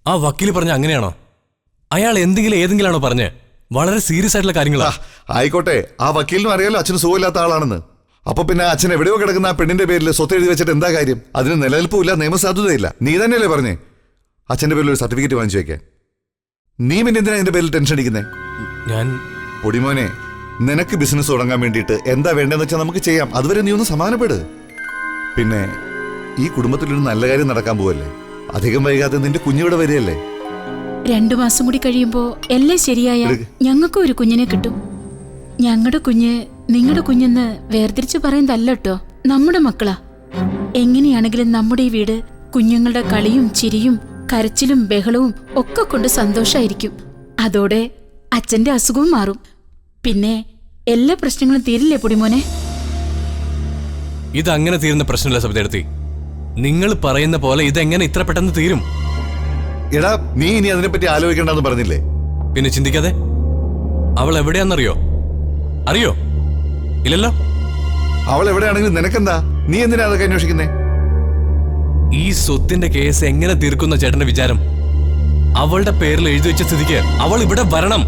ആ വക്കീല് പറഞ്ഞ അങ്ങനെയാണോ? അയാൾ ഏതെങ്കിലും ആണോ പറഞ്ഞ്? വളരെ സീരിയസ് ആയിട്ടുള്ള കാര്യങ്ങളാ. ആയിക്കോട്ടെ, ആ വക്കീലിനും അറിയാലോ അച്ഛന് സുഖമില്ലാത്ത ആളാണെന്ന്. അപ്പൊ പിന്നെ അച്ഛൻ എവിടെയോ കിടക്കുന്ന ആ പെണ്ണിന്റെ പേരിൽ സ്വത്ത് എഴുതി വെച്ചിട്ട് എന്താ കാര്യം? അതിന് നിലനിൽപ്പില്ല, നിയമസാധുതയില്ല. നീ തന്നെയല്ലേ പറഞ്ഞേ അച്ഛന്റെ പേരിൽ ഒരു സർട്ടിഫിക്കറ്റ് വാങ്ങിച്ചു വെക്കാൻ? നീ പിന്നെ എന്തിനാ അതിന്റെ പേരിൽ ടെൻഷൻ അടിക്കുന്നേ? ഞാൻ പൊടിമോനെ, നിനക്ക് ബിസിനസ് തുടങ്ങാൻ വേണ്ടിയിട്ട് എന്താ വേണ്ടതെന്ന് വെച്ചാൽ നമുക്ക് ചെയ്യാം. അതുവരെ നീ ഒന്ന് സമാധാനപ്പെട്. പിന്നെ ഈ കുടുംബത്തിലൊരു നല്ല കാര്യം നടക്കാൻ പോവല്ലേ? അധികം വൈകാതെ നിന്റെ കുഞ്ഞിവിടെ വരികയല്ലേ? 2 മാസം കൂടി കഴിയുമ്പോ എല്ലാം ശരിയായ ഞങ്ങൾക്കും ഒരു കുഞ്ഞിനെ കിട്ടും. ഞങ്ങളുടെ കുഞ്ഞ് നിങ്ങളുടെ കുഞ്ഞെന്ന് വേർതിരിച്ചു പറയുന്നതല്ല കേട്ടോ, നമ്മുടെ മക്കളാ. എങ്ങനെയാണെങ്കിലും നമ്മുടെ ഈ വീട് കുഞ്ഞുങ്ങളുടെ കളിയും ചിരിയും കരച്ചിലും ബഹളവും ഒക്കെ കൊണ്ട് സന്തോഷായിരിക്കും. അതോടെ അച്ഛന്റെ അസുഖവും മാറും. പിന്നെ എല്ലാ പ്രശ്നങ്ങളും തീരില്ലേ പൊടിമോനെ? ഇതങ്ങനെ തീരുന്ന പ്രശ്നമില്ല സബിതേടത്തി. നിങ്ങൾ പറയുന്ന പോലെ ഇതെങ്ങനെ ഇത്ര പെട്ടെന്ന് തീരും? എടാ, നീ ഇനി അതിനെപ്പറ്റി ആലോചിക്കണ്ടെന്ന് പറഞ്ഞില്ലേ? പിന്നെ ചിന്തിക്കാതെ. അവൾ എവിടെയാണെന്നറിയോ? അറിയോ? ഇല്ലല്ലോ. അവൾ എവിടെയാണെങ്കിലും നിനക്കെന്താ? നീ എന്തിനാ അതൊക്കെ അന്വേഷിക്കുന്നേ? ഈ സ്വത്തിന്റെ കേസ് എങ്ങനെ തീർക്കുന്ന ചേട്ടന്റെ വിചാരം? അവളുടെ പേരിൽ എഴുതി വെച്ച സ്ഥിതിക്ക് അവൾ ഇവിടെ വരണം.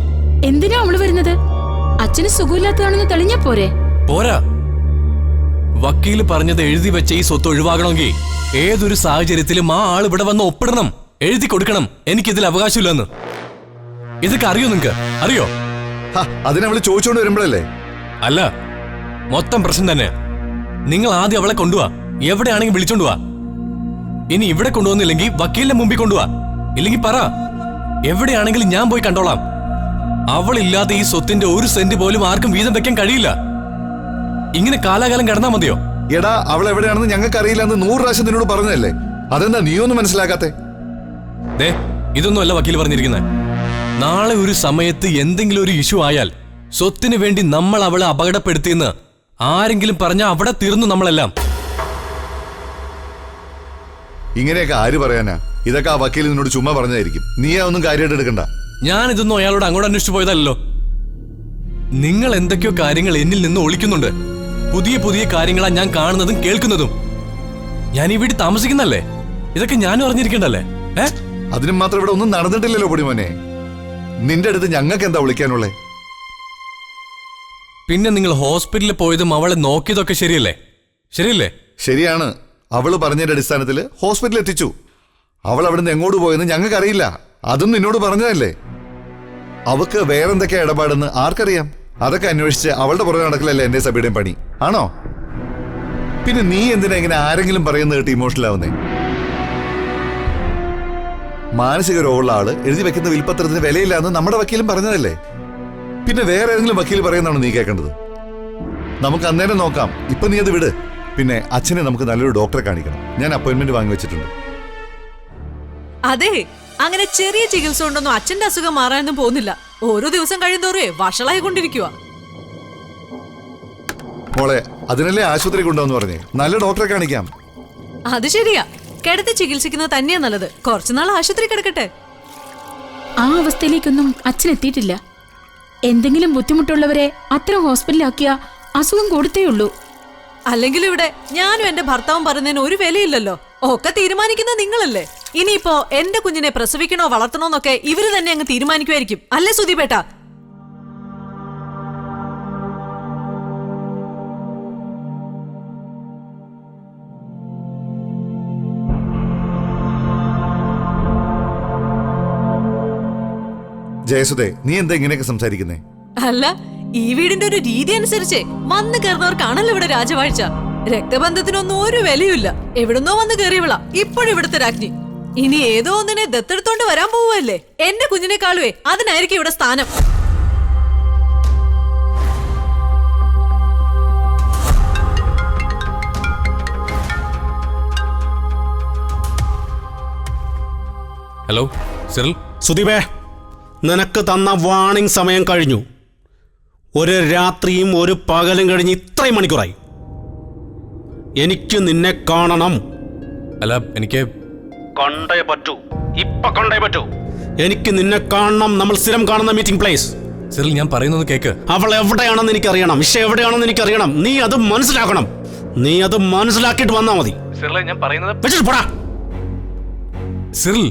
എന്തിനാ അവള് വരുന്നത്? അച്ഛന് സുഖമില്ലാത്തതാണെന്ന് തെളിഞ്ഞ പോരെ? പോരാ. വക്കീല് പറഞ്ഞത് എഴുതി വെച്ച ഈ സ്വത്ത് ഒഴിവാകണമെങ്കിൽ ഏതൊരു സാഹചര്യത്തിലും ആ ആൾ ഇവിടെ വന്ന് ഒപ്പിടണം, എഴുതി കൊടുക്കണം. എനിക്കിതിൽ അവകാശമില്ലെന്ന്. ഇതൊക്കെ അറിയോ? നിങ്ങക്ക് അറിയോ? അതിനവള് ചോദിച്ചോണ്ട് വരുമ്പോഴല്ലേ? അല്ല, മൊത്തം പ്രശ്നം തന്നെ. നിങ്ങൾ ആദ്യം അവളെ കൊണ്ടുപോവാ. എവിടെയാണെങ്കിൽ വിളിച്ചോണ്ടുവാ. ഇനി ഇവിടെ കൊണ്ടുവന്നില്ലെങ്കിൽ വക്കീലിന്റെ മുമ്പിൽ കൊണ്ടുപോവാ. ഇല്ലെങ്കിൽ പറ, എവിടെയാണെങ്കിലും ഞാൻ പോയി കണ്ടോളാം. അവളില്ലാതെ ഈ സ്വത്തിന്റെ 1 സെന്റ് പോലും ആർക്കും വീതം വെക്കാൻ കഴിയില്ല. ഇങ്ങനെ കാലാകാലം കിടന്നാ മതിയോ? എടാ, അവൾ എവിടെയാണെന്ന് ഞങ്ങൾക്ക് അറിയില്ല എന്ന് 100 പ്രാവശ്യം നിന്നോട് പറഞ്ഞതല്ലേ? അതെന്താ നീ ഒന്നും മനസ്സിലാക്കാത്തെ? ഇതൊന്നും അല്ല വക്കീൽ പറഞ്ഞിരിക്കുന്നത്. നാളെ ഒരു സമയത്ത് എന്തെങ്കിലും ഒരു ഇഷ്യൂ ആയാൽ സ്വത്തിന് വേണ്ടി നമ്മൾ അവളെ അപകടപ്പെടുത്തിയെന്ന് ആരെങ്കിലും പറഞ്ഞാൽ അവിടെ തീർന്നു നമ്മളെല്ലാം. ഇങ്ങനെയൊക്കെ ആര് പറയാനാ? ഇതൊക്കെ ആ വക്കീൽ നിന്നോട് ചുമ്മാ പറഞ്ഞതായിരിക്കും. നീ ഒന്നും കാര്യമായിട്ട് എടുക്കണ്ട. ഞാനിതൊന്നും അയാളോട് അങ്ങോട്ട് അന്വേഷിച്ചു പോയതല്ലോ. നിങ്ങൾ എന്തൊക്കെയോ കാര്യങ്ങൾ എന്നിൽ നിന്ന് ഒളിക്കുന്നുണ്ട്. പുതിയ പുതിയ കാര്യങ്ങളാ ഞാൻ കാണുന്നതും കേൾക്കുന്നതും. ഞാൻ ഈ വീട്ടിൽ താമസിക്കുന്നല്ലേ? ഇതൊക്കെ ഞാനും അറിഞ്ഞിരിക്കണ്ടല്ലേ? അതിനും മാത്രം ഇവിടെ ഒന്നും നടന്നിട്ടില്ലല്ലോ പൊടിമോനെ. നിന്റെ അടുത്ത് ഞങ്ങൾക്ക് എന്താ വിളിക്കാനുള്ളേ? പിന്നെ നിങ്ങൾ ഹോസ്പിറ്റലിൽ പോയതും അവളെ നോക്കിയതൊക്കെ ശരിയല്ലേ? ശരിയല്ലേ? ശരിയാണ്. അവള് പറഞ്ഞതിന്റെ അടിസ്ഥാനത്തിൽ ഹോസ്പിറ്റലിൽ എത്തിച്ചു. അവൾ അവിടുന്ന് എങ്ങോട്ട് പോയെന്ന് ഞങ്ങൾക്ക് അറിയില്ല. അതും നിന്നോട് പറഞ്ഞതല്ലേ? അവക്ക് വേറെന്തൊക്കെയാ ഇടപാടെന്ന് ആർക്കറിയാം? അതൊക്കെ അന്വേഷിച്ച് അവളുടെ പുറകെ നടക്കലല്ലേ എന്റെ സഭയുടെയും പണി ആണോ? പിന്നെ നീ എന്തിനാ ഇങ്ങനെ ആരെങ്കിലും പറയുന്നത് കേട്ട് ഇമോഷണൽ ആവുന്നേ? മാനസിക രോഗമുള്ള ആള് എഴുതി വെക്കുന്ന വിൽപ്പത്രത്തിന് വിലയില്ലാന്ന് നമ്മുടെ വക്കീലും പറഞ്ഞതല്ലേ? പിന്നെ വേറെ ഏതെങ്കിലും വക്കീൽ പറയുന്നതാണോ നീ കേൾക്കേണ്ടത്? നമുക്ക് അന്നേരം നോക്കാം. ഇപ്പൊ നീ അത് വിട്. പിന്നെ അച്ഛനെ നമുക്ക് നല്ലൊരു ഡോക്ടറെ കാണിക്കണം. ഞാൻ അപ്പോയിന്റ്മെന്റ് വാങ്ങി വെച്ചിട്ടുണ്ട്. അതെ, അങ്ങനെ ചെറിയ ചികിത്സ കൊണ്ടൊന്നും അച്ഛന്റെ അസുഖം മാറാനൊന്നും പോകുന്നില്ല. ഓരോ ദിവസം കഴിയുന്തോറേ വഷളായി കൊണ്ടിരിക്കുക. മോളെ, അതിനല്ലേ ആശുപത്രി കൊണ്ടുവന്ന് പറഞ്ഞേ? നല്ല ഡോക്ടറെ കാണിക്കാം. അത് ശരിയാ. കിടത്തി ചികിത്സിക്കുന്നത് തന്നെയാ നല്ലത്. കുറച്ചുനാൾ ആശുപത്രി കിടക്കട്ടെ. ആ അവസ്ഥയിലേക്കൊന്നും അച്ഛൻ എത്തിയിട്ടില്ല. എന്തെങ്കിലും ബുദ്ധിമുട്ടുള്ളവരെ അത്തരം ഹോസ്പിറ്റലിലാക്കിയ അസുഖം കൊടുത്തേ ഉള്ളൂ. അല്ലെങ്കിൽ ഇവിടെ ഞാനും എന്റെ ഭർത്താവും പറയുന്നതിന് ഒരു വിലയില്ലല്ലോ. ഒക്കെ തീരുമാനിക്കുന്നത് നിങ്ങളല്ലേ. ഇനിയിപ്പോ എന്റെ കുഞ്ഞിനെ പ്രസവിക്കണോ വളർത്തണോന്നൊക്കെ ഇവര് തന്നെ അങ്ങ് തീരുമാനിക്കുമായിരിക്കും. അല്ലേ സുധീപേട്ട? ജയസുദേ, നീ എന്താ ഇങ്ങനെയൊക്കെ സംസാരിക്കുന്നേ? അല്ല, ഈ വീടിന്റെ ഒരു രീതി അനുസരിച്ചേ വന്ന് കയറുന്നവർക്കാണല്ലോ ഇവിടെ രാജവാഴ്ച. രക്തബന്ധത്തിനൊന്നും ഒരു വിലയില്ല. എവിടുന്നോ വന്ന് കയറിയവള ഇപ്പോഴിവിടുത്തെ രാജ്ഞി. ഇനി ഏതോ ഒന്നിനെ ദത്തെടുത്തോണ്ട് വരാൻ പോവല്ലേ. എന്റെ കുഞ്ഞിനെക്കാളുവേ അതിനായിരിക്കും ഇവിടെ സ്ഥാനം. Hello Cyril. സുദീപേ, നിനക്ക് തന്ന വാണിംഗ് സമയം കഴിഞ്ഞു. ഒരു രാത്രിയും ഒരു പകലും കഴിഞ്ഞ് ഇത്രയും മണിക്കൂറായി. എനിക്ക് നിന്നെ കാണണം. അല്ല, എനിക്ക് കണ്ടേ പറ്റൂ. ഇപ്പൊ കണ്ടേ പറ്റൂ. എനിക്ക് നിന്നെ കാണണം. നമ്മൾ സ്ഥിരം കാണുന്ന മീറ്റിംഗ് പ്ലേസ്. സിറിൽ, ഞാൻ പറയുന്നത് കേക്ക്. അവൾ എവിടെയാണെന്ന് എനിക്കറിയണം. ഇഷ എവിടെയാണെന്ന് എനിക്കറിയണം. നീ അത് മനസ്സിലാക്കണം. നീ അത് മനസ്സിലാക്കിയിട്ട് വന്നാ മതി. സിറിൽ, ഞാൻ പറയുന്നത് വെച്ചിട്ട് പോടാ. സിറിൽ,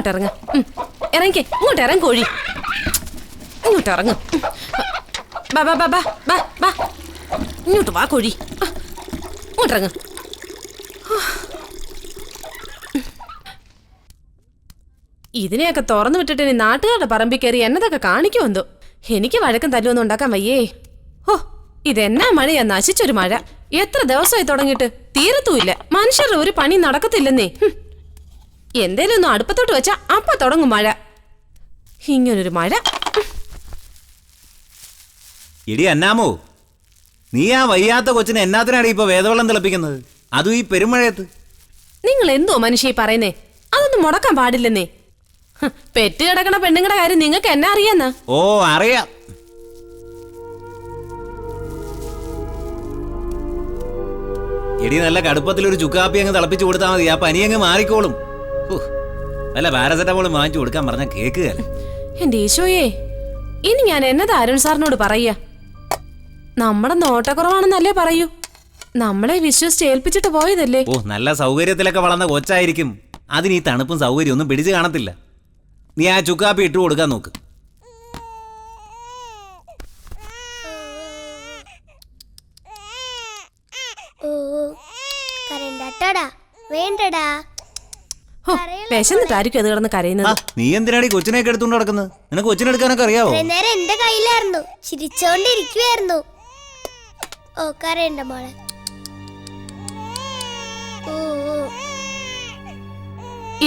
ഇങ്ങോട്ട് ഇറങ്ങ. ഇറങ്ങിക്കേ, ഇങ്ങോട്ട് ഇറങ്ങ കോഴി. ഇങ്ങോട്ട് ഇറങ്ങ. ബാ ബാ ബാ ബാ ബാ ബാ. ഇങ്ങോട്ട് വാ കോഴി. ഇങ്ങോട്ട് ഇറങ്ങ. ഇതിനെയൊക്കെ തുറന്നു വിട്ടിട്ട് ഇനി നാട്ടുകാരുടെ പറമ്പിൽ കയറി എന്നതൊക്കെ കാണിക്കുമെന്തോ. എനിക്ക് വഴക്കം തല്ലുവൊന്നും ഉണ്ടാക്കാൻ വയ്യേ. ഓ, ഇതെന്നാ മഴയാ, നശിച്ചൊരു മഴ. എത്ര ദിവസമായി തുടങ്ങിയിട്ട് തീരത്തുമില്ല. മനുഷ്യരുടെ ഒരു പണി നടക്കത്തില്ലെന്നേ. എന്തേലും ഒന്നും അടുപ്പത്തോട്ട് വെച്ചാ അപ്പ തുടങ്ങും മഴ. ഇങ്ങനൊരു മഴ. എടി അന്നാമോ, നീ ആ വയ്യാത്ത കൊച്ചിനെ എന്നാത്തിനാണ് ഇപ്പൊ വേദവെള്ളം തിളപ്പിക്കുന്നത്, അതും ഈ പെരുമഴയത്ത്? നിങ്ങൾ എന്തോ മനുഷ്യ പറയുന്നേ? അതൊന്നും മുടക്കാൻ പാടില്ലെന്നേ. പെറ്റ് കിടക്കണ പെണ്ണുങ്ങളുടെ കാര്യം നിങ്ങൾക്ക് എന്നാ അറിയാന്നാ? ഓ അറിയാം. എടി നല്ല കടുപ്പത്തിലൊരു ചുക്കാപ്പി അങ്ങ് തിളപ്പിച്ചു കൊടുത്താൽ മതി, ആ പനി അങ്ങ് മാറിക്കോളും. അല്ല പാരസെറ്റമോൾ വാങ്ങിച്ചു കൊടുക്കാൻ പറഞ്ഞ കേക്കുകയല്ല. എന്റെ ഈശോയെ, ഇനി ഞാൻ എന്നതാ അരുൺ സാറിനോട് പറയാ? നമ്മുടെ നോട്ടക്കുറവാണെന്നല്ലേ പറയൂ. നമ്മളെ വിശ്വസിച്ച് ഏൽപ്പിച്ചിട്ട് പോയതല്ലേ. ഓ, നല്ല സൗകര്യത്തിലൊക്കെ വളർന്ന കൊച്ചായിരിക്കും. അതിന് ഈ തണുപ്പും സൗകര്യം ഒന്നും പിടിച്ചു കാണത്തില്ല. നീ ആ ചുക്കാപ്പി ഇട്ട് കൊടുക്കാൻ നോക്ക്. വിശന്നിട്ടായിരിക്കും അത് കിടന്ന് കരയുന്നത്. നീ എന്തിനാണ് ഈ കൊച്ചിനെയൊക്കെ എടുത്തുകൊണ്ട് നടക്കുന്നത്? നിനക്ക് കൊച്ചിനെടുക്കാനൊക്കെ അറിയാവോ? നേരം എന്റെ കയ്യിലായിരുന്നു, ചിരിച്ചോണ്ടിരിക്കുവായിരുന്നു. ഓ കരയണ്ട മോളെ.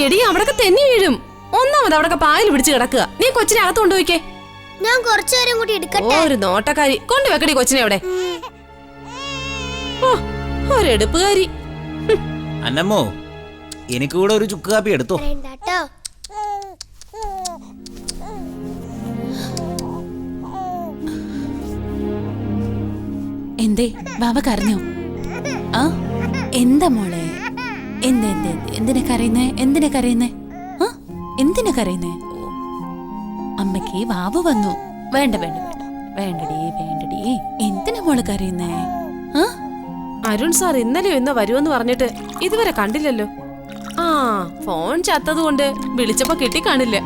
എടി, അവിടൊക്കെ തെന്നി വീഴും. ഒന്നാമത് അവിടൊക്കെ പായൽ പിടിച്ച് കിടക്കുക. നീ കൊച്ചിനെ അകത്ത് കൊണ്ടുപോയിക്കേ. ഞാൻ കുറച്ചുനേരം കൂടി എടുക്കട്ടെ. ഒരു നോട്ടക്കാരി. കൊണ്ടുവെക്കടി കൊച്ചിനെ അവിടെ. ഓ, ഒരെടുപ്പുകാരി. അന്നമ്മോ, എനിക്ക് കൂടെ ഒരു ചുക്ക് കാപ്പി എടുത്തോ. വേണ്ടാട്ടോ. എന്തേ ബാബ കരഞ്ഞോ? ആ എന്താ മോളെ? എന്തിനാ കരയുന്നേ? എന്തിനാ കരയുന്നേ? ആ എന്തിനാ കരയുന്നേ? അമ്മയ്ക്ക് ബാബു വന്നു. വേണ്ട വേണ്ട വേണ്ട വേണ്ടടി വേണ്ടടി. എന്തിനാ മോള് കരയുന്നേ? ആ അരുൺ സാർ ഇന്നലെയോ ഇന്നോ വരുമെന്ന് പറഞ്ഞിട്ട് ഇതുവരെ കണ്ടില്ലല്ലോ. ആ, ഫോൺ ചത്തത് കൊണ്ട് വിളിച്ചപ്പോ കിട്ടിക്കാണില്ല.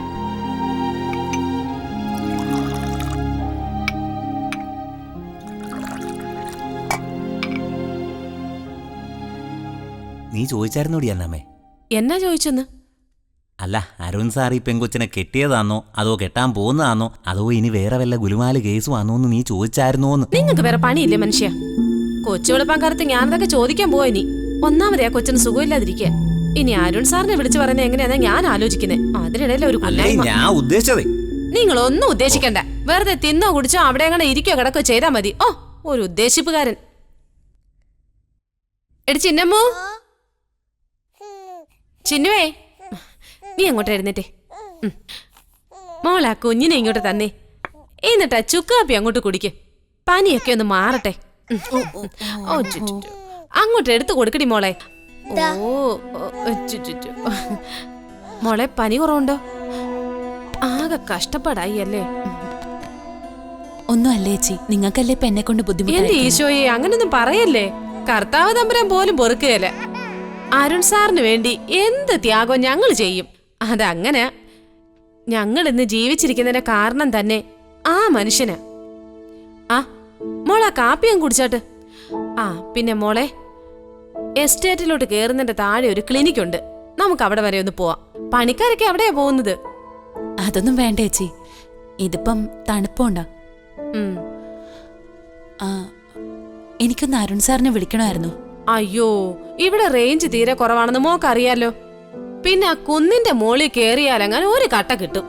നീ ചോദിച്ചായിരുന്നോടി അന്നമ്മേ? എന്നാ ചോദിച്ചെന്ന്? അല്ല, അരുൺ സാർ ഈ പെങ്കൊച്ചിനെ കെട്ടിയതാണോ അതോ കെട്ടാൻ പോകുന്നതാണോ അതോ ഇനി വേറെ വല്ല ഗുലുമാല് കേസുവാണോന്ന് നീ ചോദിച്ചായിരുന്നോന്ന്. നിങ്ങൾക്ക് വേറെ പണിയില്ലേ മനുഷ്യ? കൊച്ചു വെളുപ്പാൻ കാലത്ത് ഞാനതൊക്കെ ചോദിക്കാൻ പോവാ. ഇനി ഒന്നാമതേ ആ കൊച്ചിന് സുഖമില്ലാതിരിക്കുക. ഇനി അരുൺ സാറിനെ വിളിച്ചു പറയുന്നത് എങ്ങനെയാ ഞാൻ ആലോചിക്കുന്നത്. അതിനിടയിൽ ഒരു ഞാൻ ഉദ്ദേശിച്ചതേ. നിങ്ങളൊന്നും ഉദ്ദേശിക്കണ്ട. വെറുതെ തിന്നോ കുടിച്ചോ അവിടെ അങ്ങനെ ഇരിക്കോ കിടക്കോ ചെയ്താൽ മതി. ഓ, ഒരു ഉദ്ദേശിപ്പുകാരൻ. എടി ചിന്നമ്മോ, ചിന്നുവേ, നീ അങ്ങോട്ട് എഴുന്നേറ്റേ. മോളാ കുഞ്ഞിനെ ഇങ്ങോട്ട് തന്നെ. എന്നിട്ടാ ചുക്കാപ്പി അങ്ങോട്ട് കുടിക്ക്. പനിയൊക്കെ ഒന്ന് മാറട്ടെ. ഓ, അങ്ങോട്ട് എടുത്തു കൊടുക്കടി മോളെ. ഓ, മോളെ പനി കുറവുണ്ടോ? ആകെ കഷ്ടപ്പാടായി അല്ലേ? ഒന്നും അല്ലേ ചേച്ചി, നിങ്ങൾക്കല്ലേ ഇപ്പൊ എന്നെ കൊണ്ട് ബുദ്ധിമുട്ട്. എന്റെ ഈശോയെ, അങ്ങനൊന്നും പറയല്ലേ. കർത്താവ് തമ്പുരാൻ പോലും പൊറുക്കുകയല്ല. അരുൺ സാറിന് വേണ്ടി എന്ത് ത്യാഗം ഞങ്ങൾ ചെയ്യും. അതങ്ങനെ ഞങ്ങൾ ഇന്ന് ജീവിച്ചിരിക്കുന്നതിന്റെ കാരണം തന്നെ ആ മനുഷ്യന്. ആ മോളാ കാപ്പിയും കുടിച്ചാട്ട്. ആ പിന്നെ മോളെ, എസ്റ്റേറ്റിലോട്ട് കേറുന്നതിന്റെ താഴെ ഒരു ക്ലിനിക് ഉണ്ട്. നമുക്ക് അവിടെ വരെ ഒന്ന് പോവാം. പണിക്കാരൊക്കെ അവിടെയാ പോകുന്നത്. അതൊന്നും വേണ്ട ചേച്ചി, ഇതിപ്പം തണുപ്പുണ്ടോ? എനിക്കൊന്ന് അരുൺ സാറിനെ വിളിക്കണമായിരുന്നു. അയ്യോ, ഇവിടെ റേഞ്ച് തീരെ കുറവാണെന്ന് മോക്കറിയാലോ. പിന്നെ ആ കുന്നിന്റെ മോളിൽ കേറിയാലങ്ങനെ ഒരു കട്ട കിട്ടും.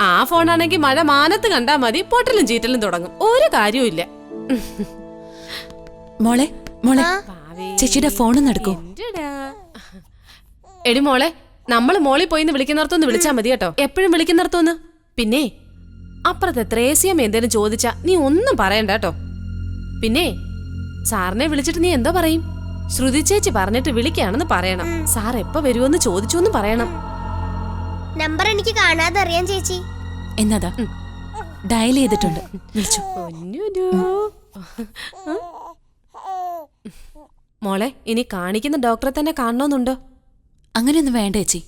ആ ഫോണാണെങ്കിൽ മഴ മാനത്ത് കണ്ടാ മതി, പൊട്ടലും ചീറ്റലും തുടങ്ങും. ഒരു കാര്യവും മോളെ മോളെ ചേച്ചിയുടെ ഫോണൊന്ന് എടുക്കൂ. എടി മോളെ, നമ്മൾ മോളിൽ പോയിന്ന് വിളിക്കുന്നിടത്തൊന്ന് വിളിച്ചാ മതി കേട്ടോ. എപ്പോഴും വിളിക്കുന്നിടത്തൊന്ന്. പിന്നെ അപ്പുറത്തെ ത്രേസ്യം എന്തേലും ചോദിച്ചാ നീ ഒന്നും പറയണ്ട കേട്ടോ. പിന്നെ സാറിനെ വിളിച്ചിട്ട് നീ എന്തോ പറയും? ശ്രുതി ചേച്ചി പറഞ്ഞിട്ട് വിളിക്കുകയാണെന്ന് പറയണം. സാർ എപ്പോ വരുമെന്ന് ചോദിച്ചു പറയണം. നമ്പർ എനിക്ക് കാണാതെ അറിയാം ചേച്ചി. എന്നതാ ഡയൽ ചെയ്തിട്ടുണ്ട്, വിളിച്ചു. മോളെ, ഇനി കാണിക്കുന്ന ഡോക്ടറെ തന്നെ കാണണമെന്നുണ്ടോ? അങ്ങനെയൊന്നും വേണ്ട ചേച്ചി.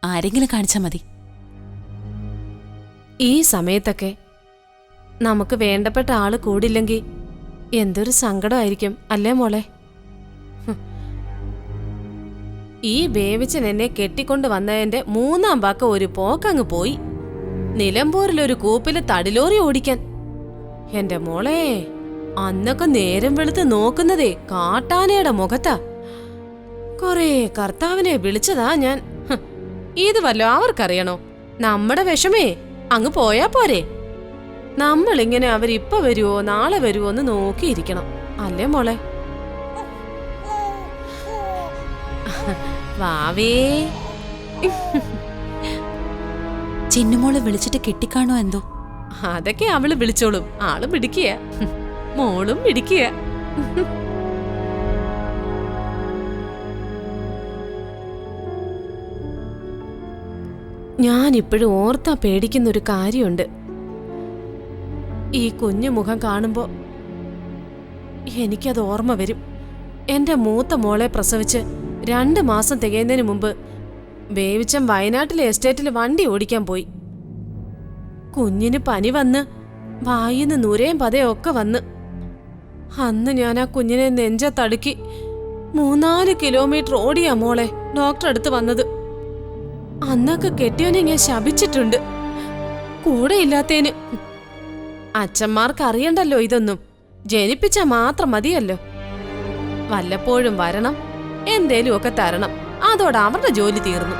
ആരെങ്കിലും കാണിച്ചാൽ മതി. ഈ സമയത്തൊക്കെ നമുക്ക് വേണ്ടപ്പെട്ട ആള് കൂടില്ലെങ്കിൽ എന്തൊരു സങ്കടമായിരിക്കും അല്ലേ മോളെ? ഈ വേവിച്ചൻ എന്നെ കെട്ടിക്കൊണ്ട് വന്നതിന്റെ 3-ാം വാക്ക ഒരു പോക്കങ്ങ് പോയി. നിലമ്പൂരിലൊരു കൂപ്പില് തടിലോറി ഓടിക്കാൻ. എന്റെ മോളെ, അന്നൊക്കെ നേരം വെളുത്ത് നോക്കുന്നതേ കാട്ടാനയുടെ മുഖത്താ. കൊറേ കർത്താവിനെ വിളിച്ചതാ ഞാൻ. ഇത് വല്ലോ അവർക്കറിയണോ? നമ്മുടെ വിഷമേ അങ്ങ് പോയാ പോരെ. നമ്മളിങ്ങനെ അവരിപ്പ വരുവോ നാളെ വരുവോ എന്ന് നോക്കിയിരിക്കണം, അല്ലേ മോളെ? വാവേ, ചിന്നുമോളെ വിളിച്ചിട്ട് കെട്ടിക്കാണോ എന്തോ? അതൊക്കെ അവള് വിളിച്ചോളും. ആള് പിടിക്കുക, മോളും പിടിക്കുക. ഞാനിപ്പോഴും ഓർത്താ പേടിക്കുന്നൊരു കാര്യമുണ്ട്. ഈ കുഞ്ഞു മുഖം കാണുമ്പോ എനിക്കത് ഓർമ്മ വരും. എന്റെ മൂത്ത മോളെ പ്രസവിച്ച് 2 മാസം തികയുന്നതിന് മുമ്പ് വേവിച്ചം വയനാട്ടിലെ എസ്റ്റേറ്റിൽ വണ്ടി ഓടിക്കാൻ പോയി. കുഞ്ഞിന് പനി വന്ന് വായിന്ന് നുരയും പതയും ഒക്കെ വന്ന് അന്ന് ഞാൻ ആ കുഞ്ഞിനെ നെഞ്ചത്തടുക്കി 3-4 കിലോമീറ്റർ ഓടിയാ മോളെ ഡോക്ടർ അടുത്ത് വന്നത്. അന്നൊക്കെ കെട്ടിയോനെ ഞാൻ ശപിച്ചിട്ടുണ്ട്, കൂടെ ഇല്ലാത്തേന്. അച്ഛന്മാർക്ക് അറിയണ്ടല്ലോ ഇതൊന്നും, ജനിപ്പിച്ചാ മാത്രം മതിയല്ലോ. വല്ലപ്പോഴും വരണം, എന്തേലും ഒക്കെ തരണം, അതോടെ അവരുടെ ജോലി തീർന്നു.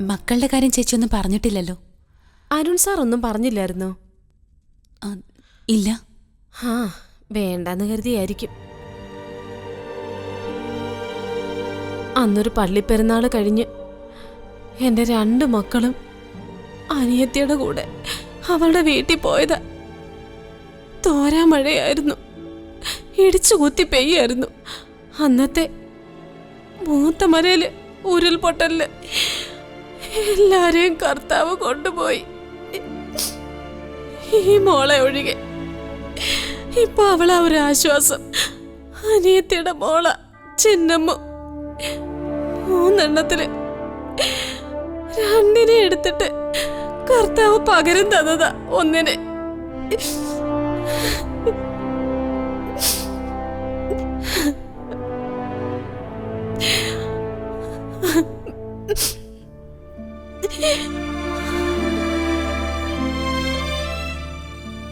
മക്കളുടെ കാര്യം ചേച്ചി ഒന്നും പറഞ്ഞിട്ടില്ലല്ലോ. അരുൺ സാർ ഒന്നും പറഞ്ഞില്ലായിരുന്നോ? ഇല്ല. ആ, വേണ്ടെന്ന് കരുതിയായിരിക്കും. അന്നൊരു പള്ളിപ്പെരുന്നാള് കഴിഞ്ഞ് എന്റെ 2 മക്കളും അനിയത്തിയുടെ കൂടെ അവളുടെ വീട്ടിൽ പോയതാ. തോരാ മഴയായിരുന്നു, ഇടിച്ചു കുത്തി പെയ്യായിരുന്നു. അന്നത്തെ മൂത്ത മലയില് ഉരുൾപൊട്ടലില് എല്ലാരെയും കർത്താവ് കൊണ്ടുപോയി, ഈ മോളെ ഒഴികെ. ഇപ്പൊ അവളാ ഒരു ആശ്വാസം. അനിയത്തിയുടെ മോള ചിന്നമ്മ. 3 എണ്ണത്തില് 2 എടുത്തിട്ട് കർത്താവ് പകരം തന്നതാ 1.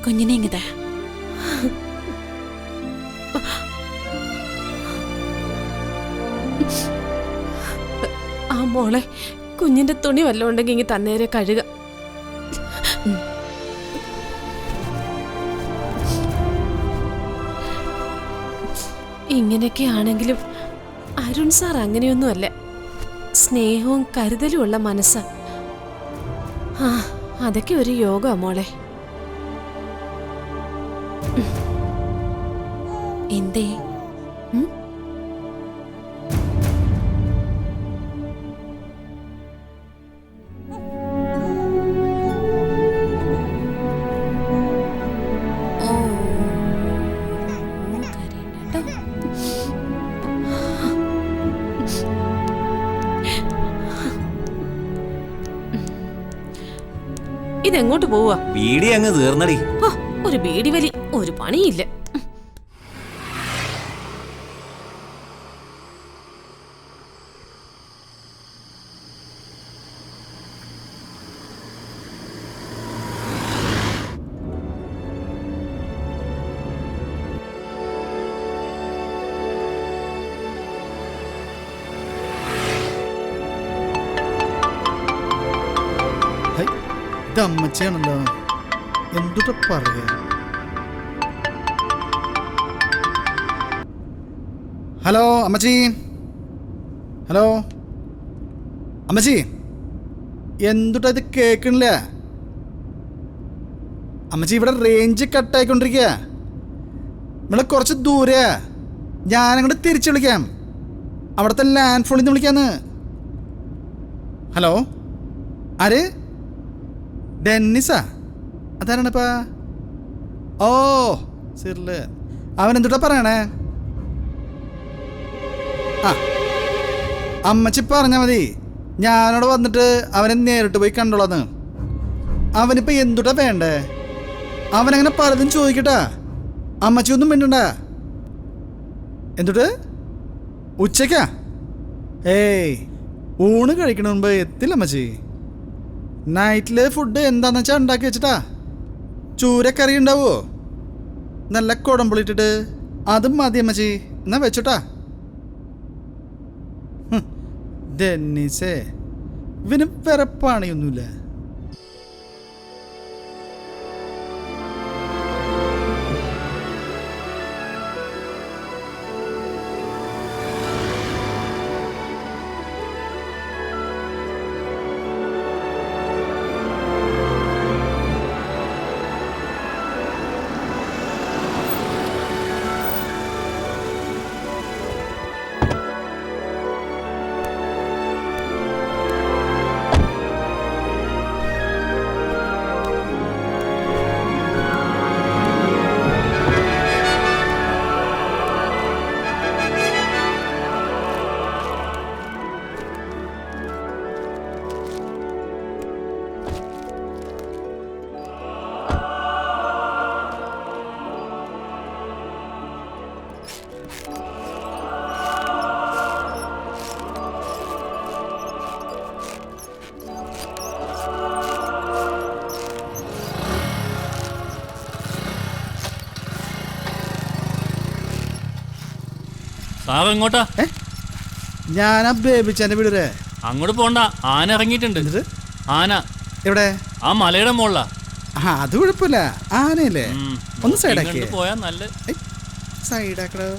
കുഞ്ഞിനെ ഇങ്ങതാ. ആ മോളെ, കുഞ്ഞിന്റെ തുണി വല്ലതും ഉണ്ടെങ്കിൽ ഇങ്ങ് തന്നേരെ കഴുക. ഇങ്ങനെയൊക്കെ ആണെങ്കിലും അരുൺ സാർ അങ്ങനെയൊന്നുമല്ല. സ്നേഹവും കരുതലും ഉള്ള മനസ്സാ. ആ, അതൊക്കെ ഒരു യോഗ മോളെ. എന്തേ? ഇതെങ്ങോട്ട് പോവാ? ബീഡി അങ്ങ് തീർന്നടി. ഒരു ബീഡി വലി, ഒരു പണിയില്ല. അമ്മച്ചാണല്ലോ, എന്തുട്ടാ പറയാ? ഹലോ അമ്മച്ചി, ഹലോ അമ്മച്ചി, എന്തുട്ടാ ഇത് കേൾക്കണില്ല? അമ്മച്ചി, ഇവിടെ റേഞ്ച് കട്ടായിക്കൊണ്ടിരിക്കുക. ഇവിടെ കുറച്ച് ദൂരെയാ, ഞാനങ്ങോട്ട് തിരിച്ചു വിളിക്കാം. അവിടുത്തെ ലാൻഡ് ഫോണിൽ നിന്ന് വിളിക്കാന്ന്. ഹലോ, ആര്? ഡെന്നിസാ? അതാരണപ്പാ? ഓ സിറില്, അവൻ എന്തുട്ടാ പറയണേ? ആ, അമ്മച്ചി പറഞ്ഞാൽ മതി. ഞാനവിടെ വന്നിട്ട് അവനെ നേരിട്ട് പോയി കണ്ടോളാന്ന്. അവനിപ്പോ എന്തുട്ടാ വേണ്ടേ? അവനങ്ങനെ പലതും ചോദിക്കട്ടാ. അമ്മച്ചി ഒന്നും വേണ്ടണ്ട. എന്തുട്ട് ഉച്ചക്കാ? ഏയ്, ഊണ് കഴിക്കണ മുമ്പ് എത്തില്ല അമ്മച്ചി. നൈറ്റില് ഫുഡ് എന്താന്ന് വെച്ചാൽ ഉണ്ടാക്കി വെച്ചിട്ടാ. ചൂരക്കറി ഉണ്ടാവോ? നല്ല കുടമ്പുളിട്ടിട്ട് അതും മതി അമ്മച്ചി. എന്നാ വെച്ചോട്ടാ. ഡെന്നീസേ, ഇവന് വേറെ പണിയൊന്നുമില്ല. സാർ എങ്ങോട്ടാ? ഞാൻ ആ ബേബിച്ചാന്റെ വീട്. അങ്ങോട്ട് പോണ്ട, ആന ഇറങ്ങിയിട്ടുണ്ട്. ആന എവിടെ? ആ മലയുടെ മുകളിലാ. അത് കുഴപ്പമില്ല, ആനയല്ലേ. ഒന്ന് സൈഡാക്കി പോയാ നല്ല സൈഡാക്കടോ.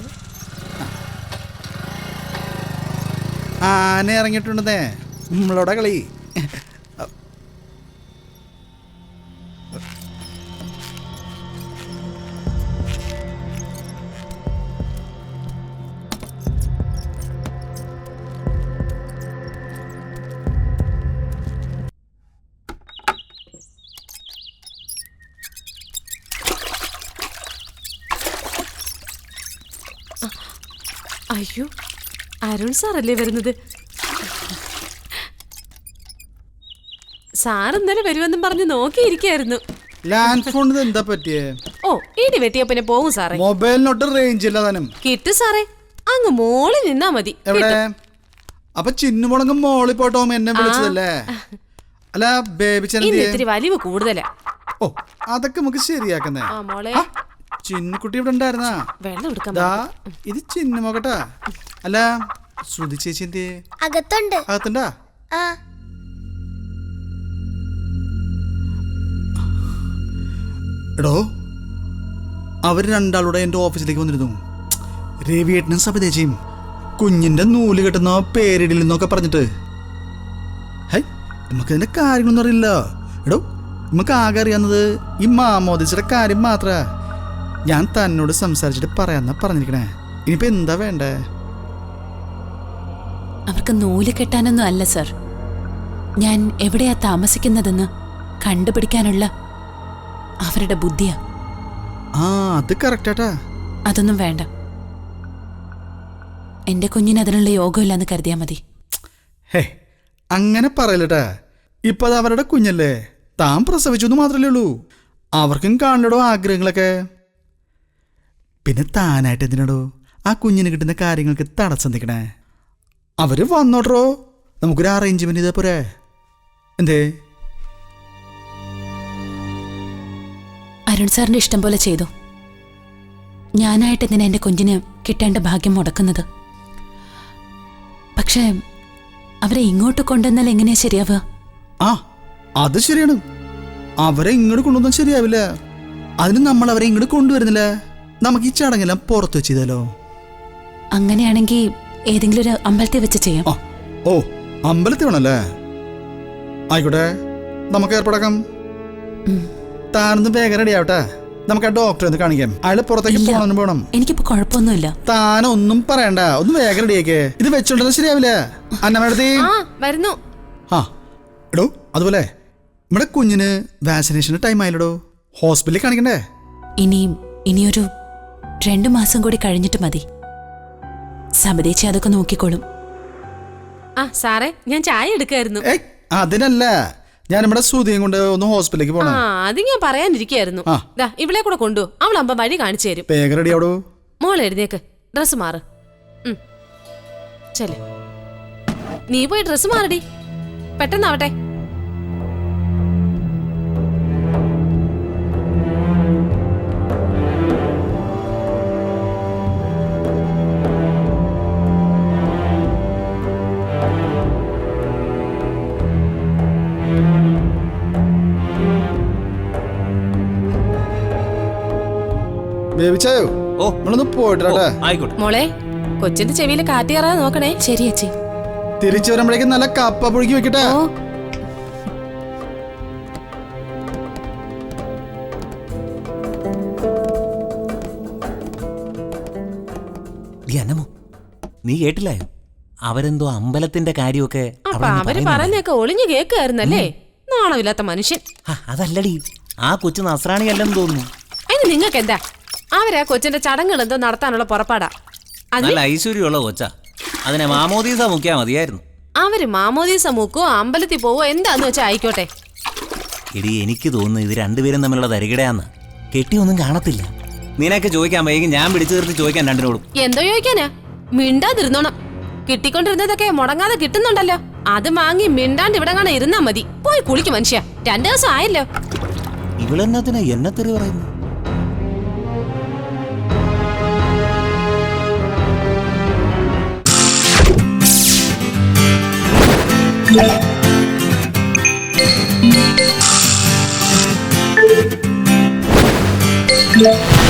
ആന ഇറങ്ങിയിട്ടുണ്ടെന്നേ, നമ്മളോടെ കളി. അയ്യോ, അരുൺ സാറല്ലേ വരുന്നത്? സാർ ഇന്നലെ വരുമെന്നും പറഞ്ഞ് നോക്കിയിരിക്കായിരുന്നു. ലാൻഡ് ഫോണിന് എന്താ പറ്റിയേ? ഓ, ഇടി വെട്ടിയ പിന്നെ പോവും സാറേ. മൊബൈലിനൊട്ട് റേഞ്ച് ഇല്ല താനും. കിട്ടും സാറേ, അങ്ങ് മോളിൽ നിന്നാ മതി. എവിടെ? അപ്പൊ ചിന്നുമുളങ്ങും മോളിൽ പോട്ടോ എന്നെ വിളിച്ചതല്ലേ? അല്ല ബേബി ഇത്തിരി വലിവ് കൂടുതലാ. ഓ, അതൊക്കെ നമുക്ക് ശരിയാക്കുന്നേ. ചിന്നുകുട്ടി ഇവിടെ ഉണ്ടായിരുന്നാ? വെള്ളം എടുക്കാൻ. ഇത് ചിന്നുമോക്കട്ടാ. അല്ല ശ്രുതി ചേച്ചി എന്ത്? അകത്തുണ്ട്. അകത്തുണ്ടാ? എടോ, അവര് രണ്ടാളൂടെ എന്റെ ഓഫീസിലേക്ക് വന്നിരുന്നു. രവിയേട്ടനും സബിതേച്ചിയും കുഞ്ഞിന്റെ നൂല് കെട്ടുന്ന പേരിടില്ലെന്നൊക്കെ പറഞ്ഞിട്ട്. ഹൈ, നമുക്കതിന്റെ കാര്യങ്ങളൊന്നും അറിയില്ല. എടോ, നമുക്ക് ആകെ അറിയാവുന്നത് ഈ മാമോദിച്ചിയുടെ കാര്യം മാത്രാ. ഞാൻ തന്നോട് സംസാരിച്ചിട്ട് പറയാന്നാ പറഞ്ഞിരിക്കണേ. ഇനിയിപ്പോ എന്താ വേണ്ടേ? അവർക്ക് നൂല് കെട്ടാനൊന്നും അല്ല സർ, ഞാൻ എവിടെയാ താമസിക്കുന്നതെന്ന് കണ്ടുപിടിക്കാനുള്ള അവരുടെ ബുദ്ധിയാ. അത് കറക്റ്റാട്ടാ. അതൊന്നും വേണ്ട, എന്റെ കുഞ്ഞിന് അതിനുള്ള യോഗമില്ലെന്ന് കരുതിയാ മതി. ഹേ, അങ്ങനെ പറയലട്ടാ. ഇപ്പൊ അത് അവരുടെ കുഞ്ഞല്ലേ, താൻ പ്രസവിച്ചു മാത്രല്ലേ ഉള്ളൂ. അവർക്കും കാണലടോ ആഗ്രഹങ്ങളൊക്കെ. പിന്നെ താനായിട്ട് എന്തിനടോ ആ കുഞ്ഞിന് കിട്ടുന്ന കാര്യങ്ങൾക്ക് തടസ്സം നിൽക്കണേ? അവര് വന്നോട്ടോ, നമുക്കൊരു അറേഞ്ച്മെന്റ് ചെയ്താ പോരെ? എന്തേ? അരുൺ സാറിന്റെ ഇഷ്ടം പോലെ ചെയ്തു. ഞാനായിട്ട് എന്തിനാ എന്റെ കുഞ്ഞിന് കിട്ടേണ്ട ഭാഗ്യം മുടക്കുന്നത്? പക്ഷേ അവരെ ഇങ്ങോട്ട് കൊണ്ടുവന്നാൽ എങ്ങനെയാ ശരിയാവുക? അത് ശരിയാണ്. അവരെ ഇങ്ങോട്ട് കൊണ്ടുവന്നാൽ ശരിയാവില്ല. അതിന് നമ്മൾ അവരെ ഇങ്ങോട്ട് കൊണ്ടുവരുന്നില്ല. നമുക്ക് ഈ ചടങ്ങെല്ലാം പുറത്തു വെച്ച് ചെയ്താലോ? അങ്ങനെയാണെങ്കിൽ ഏതെങ്കിലും ഒരു അമ്പലത്തിൽ വെച്ച് ചെയ്യാം. ഓ, അമ്പലത്തിൽ വേണല്ലേ? ആയിക്കോട്ടെ, നമുക്ക് ഏർപ്പെടാം. താനൊന്ന് വേഗം റെഡി ആവട്ടെ. നമുക്ക് ആ ഡോക്ടറെ ഒന്ന് കാണിക്കാം. അയാള് പുറത്തേക്ക് പോകണം. എനിക്കിപ്പോ കുഴപ്പമൊന്നുമില്ല. താനൊന്നും പറയണ്ട, ഒന്ന് വേഗം റെഡിയാക്കേ. ഇത് വെച്ചോണ്ടെന്ന് ശരിയാവില്ല. അന്നമേടത്തി വരുന്നു. എടോ, അതുപോലെ നമ്മുടെ കുഞ്ഞിന് വാക്സിനേഷൻ ടൈം ആയില്ലടോ. ഹോസ്പിറ്റലിൽ കാണിക്കണ്ടേ? ഇനിയൊരു 2 മാസം കൂടി കഴിഞ്ഞിട്ട് മതി. സബദേച്ചി അതൊക്കെ നോക്കിക്കോളും. ആ സാറേ ഞാൻ ചായ എടുക്കായിരുന്നു. ഏയ് അതിനല്ല, ഞാൻ നമ്മുടെ സുധിയും കൊണ്ട് ഒന്ന് ഹോസ്പിറ്റലിലേക്ക് ആ പോകണം. അത് ഞാൻ പറയാനിരിക്കായിരുന്നു. ആ. ദാ ഇവളെ കൂടെ കൊണ്ടു, അവളാകുമ്പോ വഴി കാണിച്ചു തരും. വേഗം റെഡി ആവടോ. മോൾ എഴുന്നേക്ക്, ഡ്രസ് മാറ്. ചെല്ലേ, നീ പോയി ഡ്രസ് മാറടി, പെട്ടെന്നാവട്ടെ. ബേബിച്ചായോ? ഓ നമ്മളൊന്ന് പോയിട്ടാ. ആയിക്കോട്ടെ. മോളെ കൊച്ചിന്റെ ചെവിയിൽ കാറ്റ് കയറാതെ നോക്കണേ. ശരി ചേച്ചി. തിരിച്ചു വരുമ്പോഴേക്കും നല്ല കപ്പ പുഴുക്കി വെക്കട്ടെ. ഓ അന്നമോ, നീ കേട്ടില്ലായോ? അവരെന്തോ അമ്പലത്തിന്റെ കാര്യമൊക്കെ അപ്പൊ അവര് പറഞ്ഞൊക്കെ ഒളിഞ്ഞു കേൾക്കായിരുന്നല്ലേ? നാണമില്ലാത്ത മനുഷ്യൻ. അതല്ലടി, ആ കൊച്ചു നസ്രാണിയല്ലെന്ന് തോന്നുന്നു. അതിന് നിങ്ങൾക്ക് എന്താ? അവരാ കൊച്ചിന്റെ ചടങ്ങുകൾ എന്തോ നടത്താനുള്ള പുറപ്പാടാ. നല്ല ഐശ്വര്യമുള്ള കൊച്ചാ, അതിനെ മാമോദീസ മുക്കിയാ മതിയായിരുന്നു. അവര് മാമോദീസ മുക്കോ അമ്പലത്തിൽ പോവോ എന്താന്ന് വെച്ചാ ആയിക്കോട്ടെ. എടി എനിക്ക് തോന്നുന്നു ഇത് രണ്ടുപേരും തമ്മിലുള്ള തരികിടയാന്ന്. കെട്ടിയൊന്നും കാണത്തില്ല. നിനക്ക് ചോദിക്കാൻ വൈകി ഞാൻ പിടിച്ചു നിർത്തി ചോദിക്കാൻ രണ്ടിനോടും. എന്തോ ചോദിക്കാനാ? മിണ്ടാതിരുന്നോണം. കിട്ടിക്കൊണ്ടിരുന്നതൊക്കെ മുടങ്ങാതെ കിട്ടുന്നുണ്ടല്ലോ, അത് വാങ്ങി മിണ്ടാണ്ട് ഇവിടെ കാണാൻ ഇരുന്നാ മതി. പോയി കുളിക്ക് മനുഷ്യ, 2 ദിവസം ആയല്ലോ. ഇവളെന്നതിനാ എന്നെ തെറി പറയുന്നു? Yeah.